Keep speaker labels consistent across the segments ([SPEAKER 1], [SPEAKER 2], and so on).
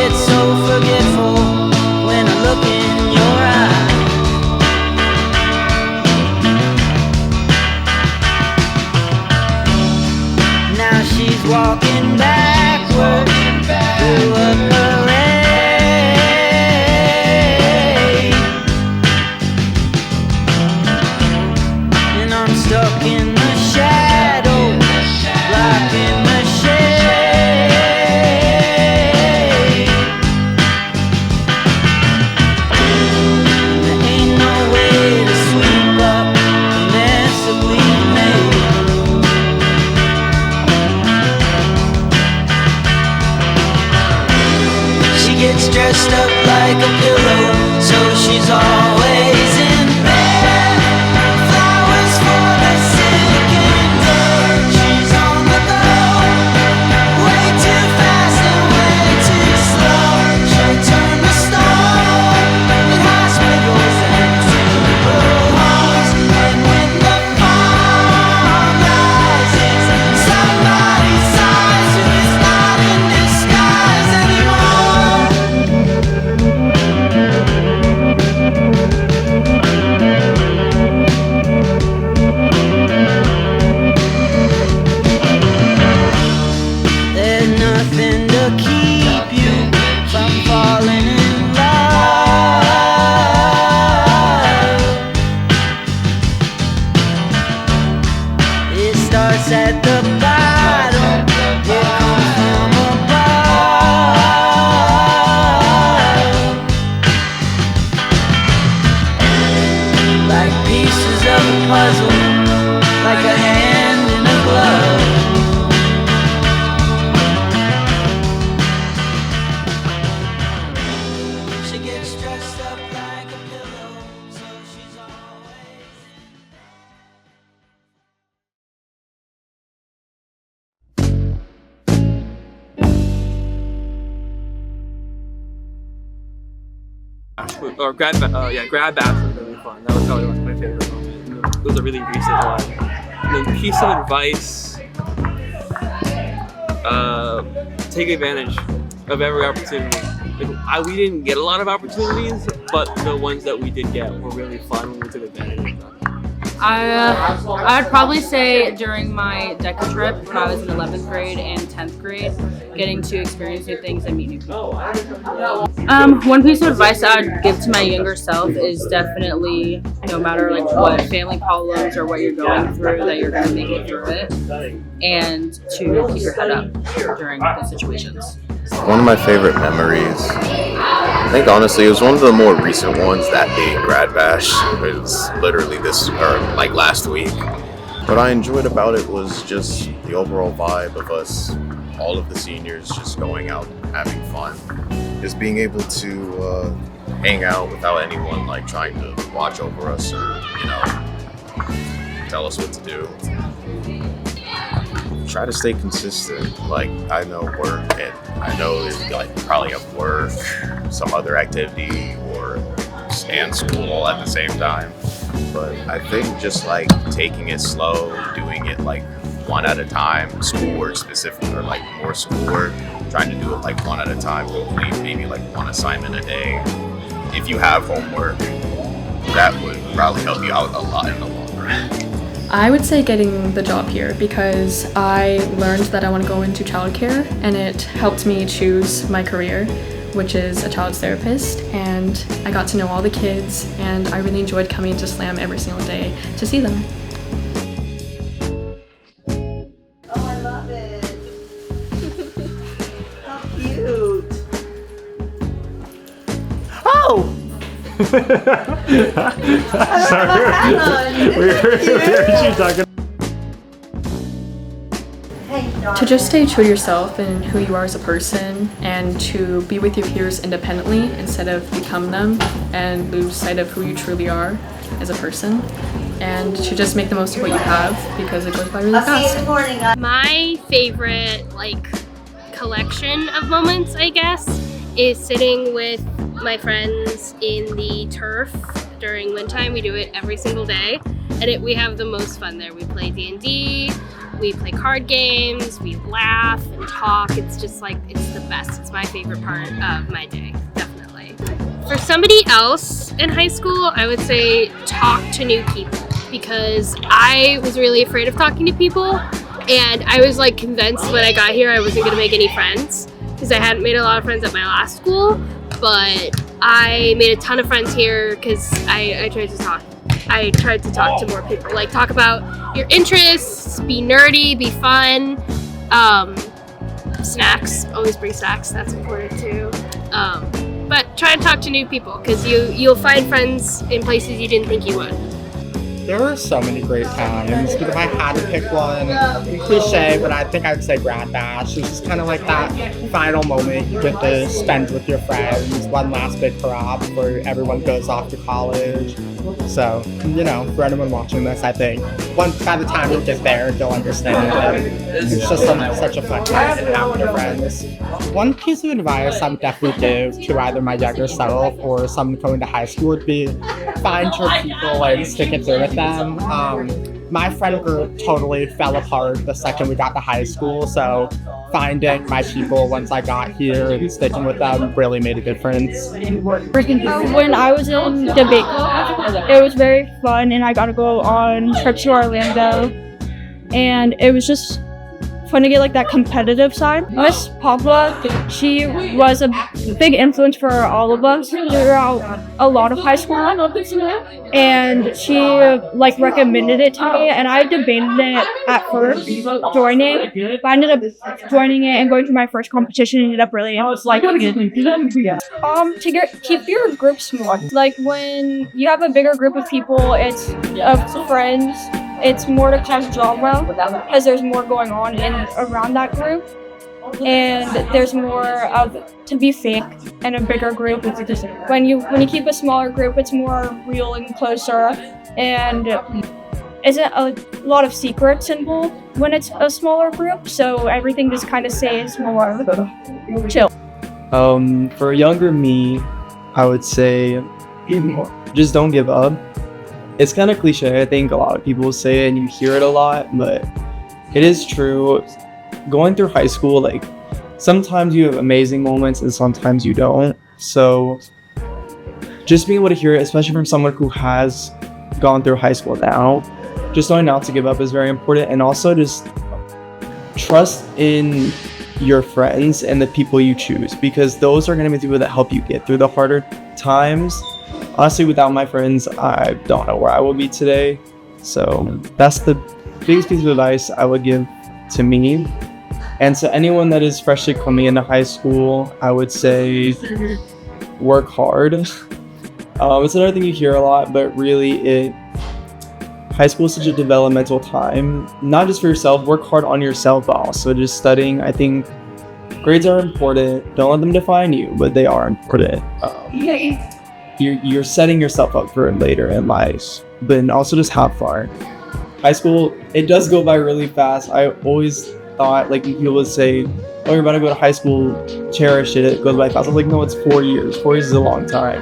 [SPEAKER 1] get so forgetful when I look in your eyes. Now she's walking backward through a parade, and I'm stuck in the shadows, blocking the shade. There ain't no way to sweep up the mess that we made. She gets dressed up like a pillow, so she's always in bed. Flowers for the sick and dead. She's on the go, way too fast and way too slow. She'll turn the stone in hospitals and funeral homes. And when the fall rises, somebody sighs who is not in disguise anymore. There's nothing to keep you from falling in love. It starts at the bottom, it comes from above. Like pieces of a puzzle, like a hand in a glove. She gets dressed up like a pillow, so she's always
[SPEAKER 2] Or grad bash was really fun. That was probably my favorite moment. It was a really recent one. And then piece of advice: take advantage of every opportunity. We didn't get a lot of opportunities, but the ones that we did get were really fun when we took advantage of them.
[SPEAKER 3] I'd probably say during my DECA trip when I was in 11th grade and 10th grade, getting to experience new things and meet new people. One piece of advice I'd give to my younger self is definitely, no matter like what family problems or what you're going through, that you're gonna make it through it, and to keep your head up during those situations.
[SPEAKER 4] One of my favorite memories, I think honestly, it was one of the more recent ones that day in Grad Bash. It was literally last week. What I enjoyed about it was just the overall vibe of us, all of the seniors just going out, having fun. Just being able to hang out without anyone like trying to watch over us or, tell us what to do. Try to stay consistent. Like, I know work, and I know there's like probably a work, some other activity, and school all at the same time. But I think just like taking it slow, doing it like one at a time, schoolwork specifically, or like more schoolwork, trying to do it like one at a time, hopefully maybe like one assignment a day. If you have homework, that would probably help you out a lot in the long run.
[SPEAKER 5] I would say getting the job here because I learned that I want to go into childcare, and it helped me choose my career, which is a child's therapist, and I got to know all the kids, and I really enjoyed coming to SLAM every single day to see them.
[SPEAKER 6] Oh, I love it. How cute. Oh!
[SPEAKER 7] Sorry.
[SPEAKER 5] To just stay true to yourself and who you are as a person, and to be with your peers independently instead of become them and lose sight of who you truly are as a person, and to just make the most of what you have because it goes by really fast.
[SPEAKER 8] My favorite collection of moments, I guess, is sitting with my friends in the turf during wind time. We do it every single day, and we have the most fun there. We play D&D, We play card games, we laugh and talk. It's just like, it's the best. It's my favorite part of my day, definitely. For somebody else in high school, I would say talk to new people, because I was really afraid of talking to people, and I was like convinced when I got here I wasn't gonna make any friends, because I hadn't made a lot of friends at my last school, but I made a ton of friends here because I tried to talk to more people, like talk about your interests, be nerdy, be fun. Snacks, always bring snacks, that's important too. But try and talk to new people, because you'll find friends in places you didn't think you would.
[SPEAKER 7] There were so many great times, but if I had to pick one, cliche, but I think I'd say Grad Bash. It's just kind of like that final moment you get to spend with your friends, one last big hurrah before everyone goes off to college. So, you know, for anyone watching this, I think by the time you get there, you'll understand it. It's just such a fun time to have with your friends. One piece of advice I would definitely give to either my younger self or someone going to high school would be find your people and stick it through with them. My friend group totally fell apart the second we got to high school, so finding my people once I got here and sticking with them really made a difference.
[SPEAKER 9] When I was in debate club, it was very fun, and I got to go on trips to Orlando, and it was just fun to get like that competitive side. Miss Pabla, she was a big influence for all of us throughout a lot of high school, and she like recommended it to me, and I debated it at first joining, but I ended up joining it and going to my first competition, ended up really liking it. Keep your group small. Like when you have a bigger group of people, it's of friends, it's more to cause drama because there's more going on in around that group, and there's more of to be fake in a bigger group. When you keep a smaller group, it's more real and closer, and isn't a lot of secrets involved when it's a smaller group. So everything just kind of stays more chill.
[SPEAKER 10] For younger me, I would say just don't give up. It's kind of cliche, I think a lot of people say it and you hear it a lot, but it is true. Going through high school, like sometimes you have amazing moments and sometimes you don't. So just being able to hear it, especially from someone who has gone through high school now, just knowing not to give up is very important. And also just trust in your friends and the people you choose, because those are going to be the people that help you get through the harder times. Honestly, without my friends, I don't know where I would be today. So that's the biggest piece of advice I would give to me. And to anyone that is freshly coming into high school, I would say work hard. It's another thing you hear a lot, but really high school is such a developmental time, not just for yourself, work hard on yourself, but also just studying. I think grades are important. Don't let them define you, but they are important. You're setting yourself up for it later in life, but also just have fun. High school, it does go by really fast. I always thought, like, people would say, oh, you're about to go to high school, cherish it, it goes by fast. I was like, no, it's 4 years. 4 years is a long time.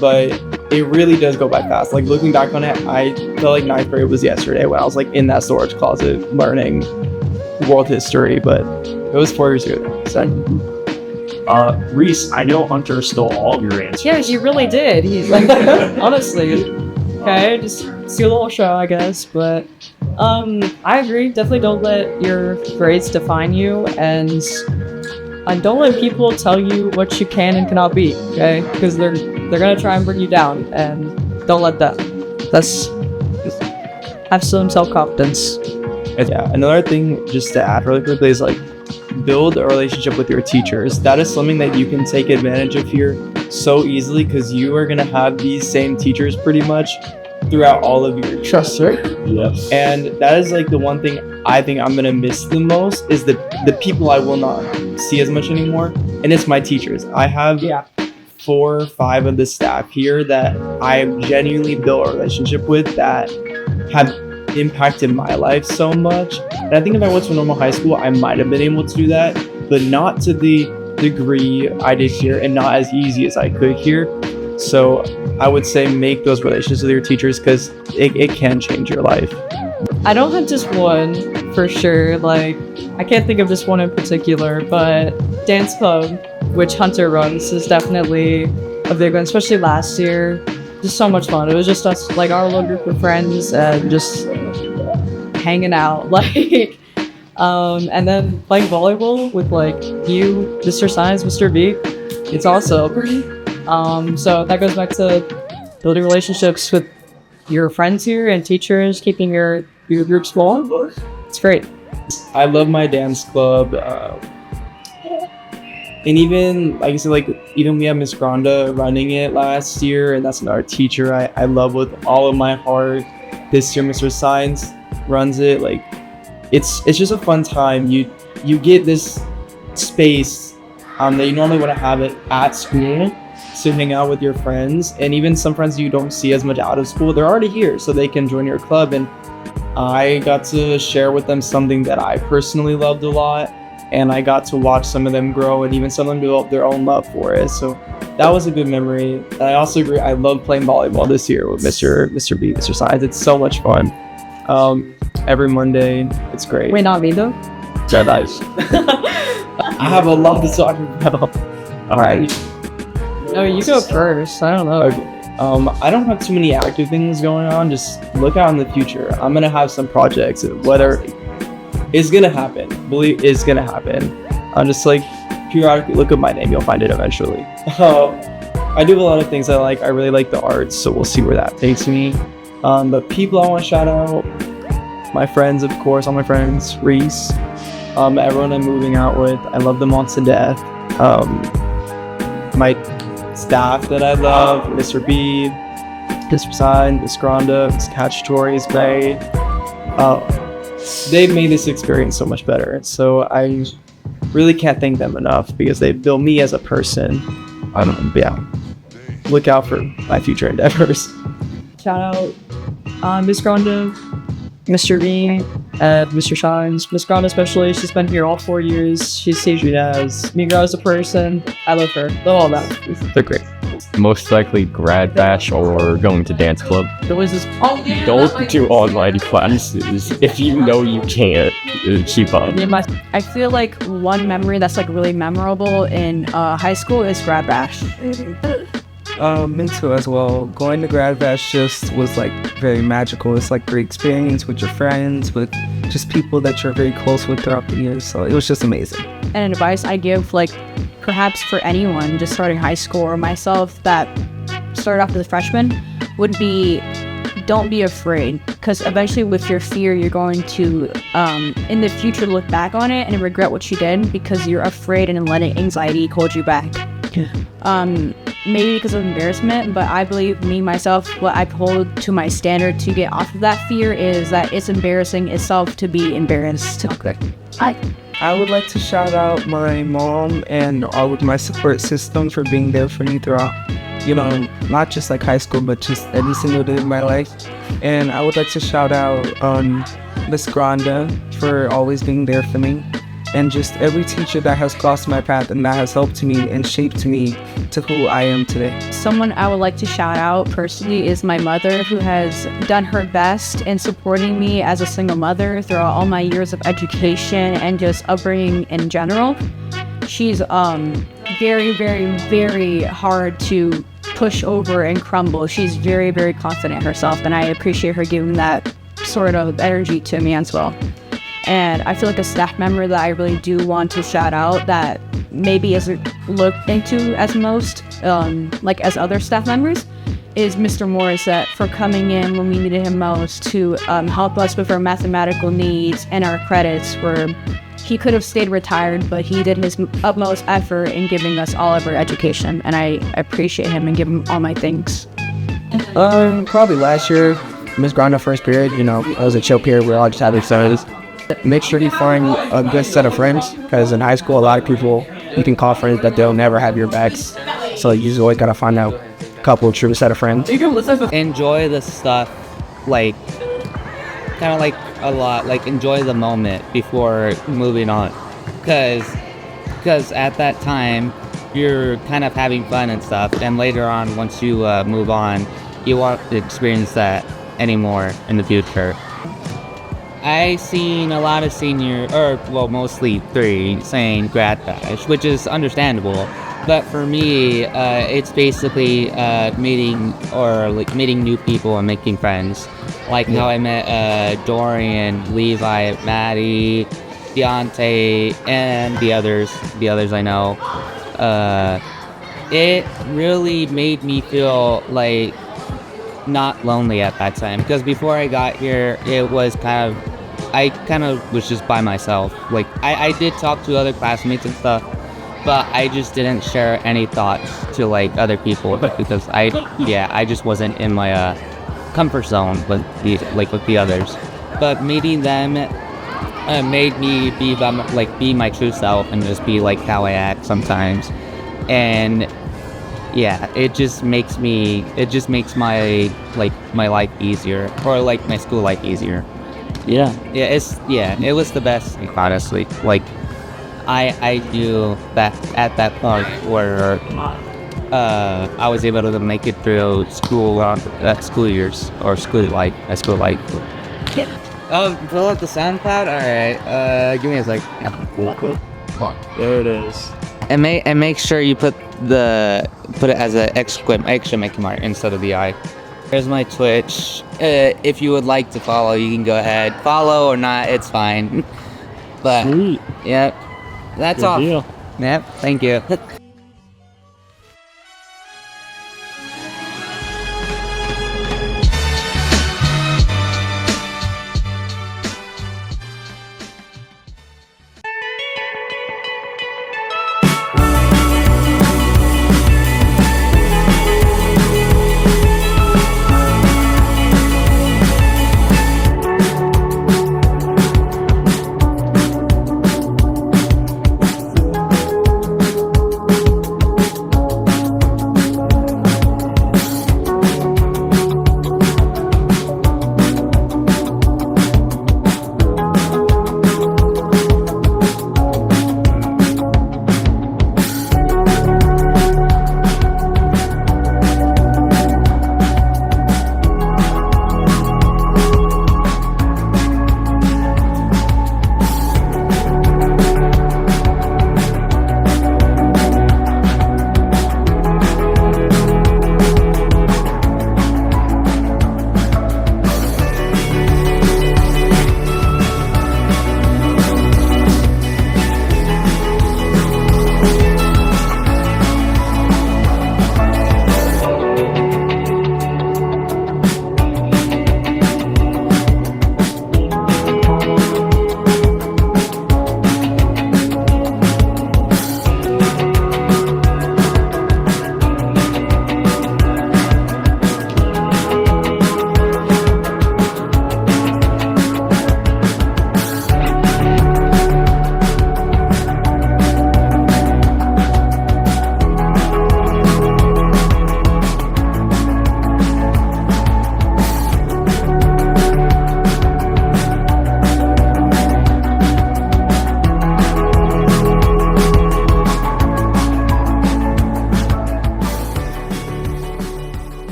[SPEAKER 10] But it really does go by fast. Like, looking back on it, I feel like 9th grade was yesterday when I was like in that storage closet learning world history, but it was 4 years ago. So.
[SPEAKER 11] Reese, I know Hunter stole all of your answers.
[SPEAKER 12] Yeah, he really did. He like honestly. Okay, just steal the whole show, I guess. But I agree. Definitely don't let your grades define you, and don't let people tell you what you can and cannot be. Okay, because they're gonna try and bring you down, and don't let them. Just have some self-confidence.
[SPEAKER 10] Yeah, another thing just to add really quickly is like build a relationship with your teachers. That is something that you can take advantage of here so easily, because you are going to have these same teachers pretty much throughout all of your trust, right?
[SPEAKER 11] Yes.
[SPEAKER 10] And that is like the one thing I think I'm going to miss the most is the people I will not see as much anymore, and it's my teachers. I have 4 or 5 of the staff here that I genuinely built a relationship with that have impacted my life so much. And I think if I went to a normal high school, I might have been able to do that, but not to the degree I did here and not as easy as I could here. So I would say make those relationships with your teachers, because it can change your life.
[SPEAKER 12] I don't have just one for sure. Like, I can't think of just one in particular, but dance club, which Hunter runs, is definitely a big one, especially last year. Just so much fun. It was just us, like our little group of friends, and just hanging out, like, and then playing volleyball with like you, Mr. Science, Mr. B. It's awesome. So that goes back to building relationships with your friends here and teachers, keeping your groups full. It's great.
[SPEAKER 10] I love my dance club. And even, like I said, like, even we have Miss Granda running it last year, and that's another teacher I love with all of my heart. This year, Mr. Science runs it. Like, it's just a fun time. You get this space that you normally wouldn't have it at school to hang out with your friends, and even some friends you don't see as much out of school, they're already here, so they can join your club. And I got to share with them something that I personally loved a lot, and I got to watch some of them grow, and even some of them develop their own love for it. So that was a good memory. And I also agree, I love playing volleyball this year with Mr. B, Mr. Science. It's so much fun. Every Monday, it's great.
[SPEAKER 12] Wait, not me though?
[SPEAKER 10] So nice. I have a lot to talk about. All right.
[SPEAKER 12] No, you go first. I don't know.
[SPEAKER 10] Okay. I don't have too many active things going on. Just look out in the future. I'm gonna have some projects. Whether it's gonna happen, believe it's gonna happen. I'm just like periodically look up my name. You'll find it eventually. I do a lot of things I like. I really like the arts, so we'll see where that takes me. But people I want to shout out, my friends, of course, all my friends, Reese, everyone I'm moving out with. I love them all to death. My staff that I love, Mr. B, Mr. Side, Miss Granda, Miss Cacciatore is great. They've made this experience so much better. So I really can't thank them enough because they built me as a person. Yeah. Look out for my future endeavors.
[SPEAKER 12] Shout out Miss Granda, Mr. B, Mr. Shines. Miss Granda especially, she's been here all 4 years. She's saved me as me grow as a person. I love her. Love all that.
[SPEAKER 11] They're great. Most likely grad bash or going to dance club. Don't do online classes if you know you can't keep up.
[SPEAKER 9] I feel like one memory that's like really memorable in high school is grad bash.
[SPEAKER 13] Me too as well. Going to grad bash just was like very magical. It's like great experience with your friends, with just people that you're very close with throughout the years. So it was just amazing.
[SPEAKER 9] And an advice I give, like perhaps for anyone just starting high school or myself that started off as a freshman, would be don't be afraid, because eventually with your fear you're going to in the future look back on it and regret what you did because you're afraid and letting anxiety hold you back. Maybe because of embarrassment, but I believe myself, what I hold to my standard to get off of that fear is that it's embarrassing itself to be embarrassed.
[SPEAKER 13] Okay. I would like to shout out my mom and all of my support system for being there for me throughout, not just like high school, but just every single day of my life. And I would like to shout out Miss Granda for always being there for me. And just every teacher that has crossed my path and that has helped me and shaped me to who I am today.
[SPEAKER 9] Someone I would like to shout out personally is my mother, who has done her best in supporting me as a single mother throughout all my years of education and just upbringing in general. She's very, very, very hard to push over and crumble. She's very, very confident in herself, and I appreciate her giving that sort of energy to me as well. And I feel like a staff member that I really do want to shout out that maybe isn't looked into as most, like as other staff members, is Mr. Morissette, for coming in when we needed him most to help us with our mathematical needs and our credits, where he could have stayed retired, but he did his utmost effort in giving us all of our education. And I appreciate him and give him all my thanks.
[SPEAKER 13] Probably last year, Miss Granda first period, it was a chill period where all just having fun. Make sure you find a good set of friends, because in high school, a lot of people you can call friends that they'll never have your backs. So you just always gotta find out a couple true set of friends.
[SPEAKER 14] Enjoy the stuff, like kind of like a lot, like enjoy the moment before moving on, because at that time you're kind of having fun and stuff, and later on once you move on, you won't experience that anymore in the future. I seen a lot of mostly 3 saying grad bash, which is understandable. But for me, it's basically meeting new people and making friends. Like how I met Dorian, Levi, Maddie, Deontay, and the others I know. It really made me feel like not lonely at that time, because before I got here, it was I kind of was just by myself. Like I did talk to other classmates and stuff, but I just didn't share any thoughts to like other people because I just wasn't in my comfort zone with the others. But meeting them made me be my true self and just be like how I act sometimes. And yeah, it just makes my life easier, or like my school life easier. It was the best thing, honestly. Like I knew that at that point where I was able to make it through school years or school life. Oh, pull up the SoundCloud. All right, give me a sec.
[SPEAKER 10] There it is.
[SPEAKER 14] And make sure you put it as an exclamation mark instead of the I. Here's my Twitch. If you would like to follow, you can go ahead. Follow or not, it's fine. But
[SPEAKER 10] Sweet.
[SPEAKER 14] Yep, that's
[SPEAKER 10] Good
[SPEAKER 14] all.
[SPEAKER 10] deal.
[SPEAKER 14] Yep, thank you.